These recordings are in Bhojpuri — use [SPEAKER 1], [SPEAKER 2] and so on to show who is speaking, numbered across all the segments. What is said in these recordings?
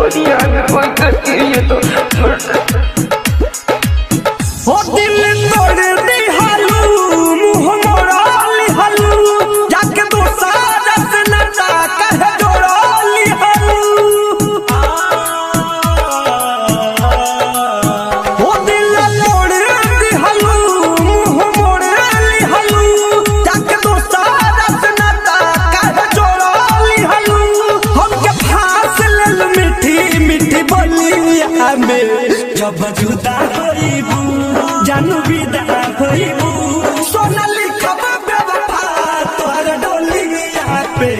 [SPEAKER 1] दुनिया में कोई करती है तो
[SPEAKER 2] हो दिल तोड़ दी हालू मुँह मोड़ा ली हालू जाके तो सारा से नचा कहे जोड़ा ली हालू हो दिल तोड़ दी हालू मुँह मोड़ा ली हालू जाके तो सारा से नचा कहे जोड़ा ली हालू हमके फांस लेल मीठी मीठी बोलिया में जब जुदा होइबू जानू विदा होइबू सोनाली खबर बेवफा तोहर डोलिया पे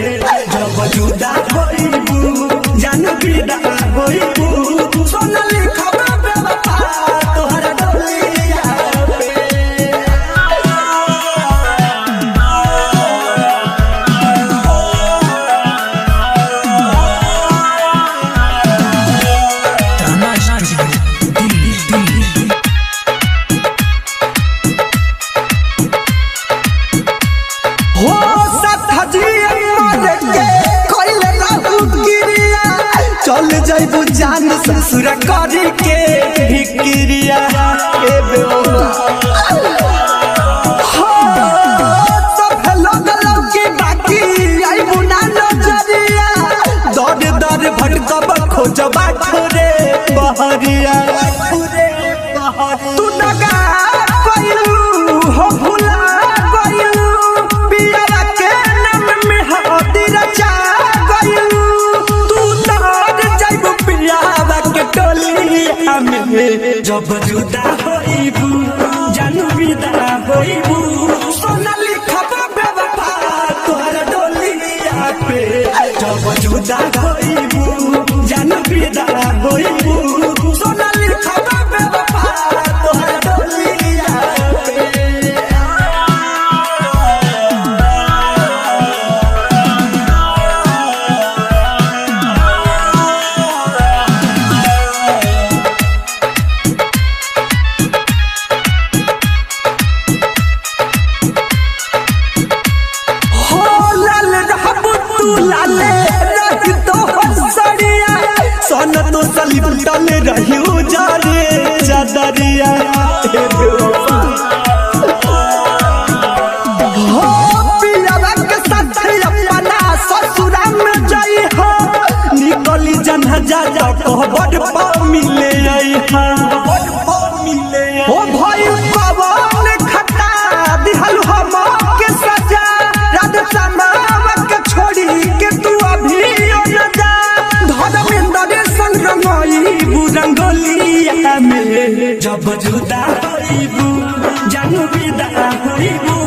[SPEAKER 2] जब जुदा होइबू जानू विदा होइबू सोनाली खबर बेवफा तोहर डोलिया हो चल जाइबू जान ससुर करी के भिक्रिया दर भटकब खोजबा ठोरे बहरिया तू दगा कइलू हो भुला गइलू पिया के नाम में हदी रचा गइलू तू दर जाइबू पिया के टोलिया में जब जुदा होइबू जानू विदा होइबू सोनाली खबर बेवफा तोहर डोलिया पे जब जुदा होइबू जानू विदा होइबू सोनाली खबर बेवफा तोहर डोलिया पे हो लाल रहबू तू लाले रही तो हसड़िया सन तो सलिपटल रही उजारे चादरिया हो पियावा के साथ अपना ससुरा में जाई हो निकली जनहजा जा बड़ पा मिले आई हा हो भाई पवन खटा दिहल हम के सजा राधे समावा के छोड़ी के तू अभी न जा धर्मेंद्र संग रंगोई रंगोलिया में जब जुदा होइबू जानू विदा होइबू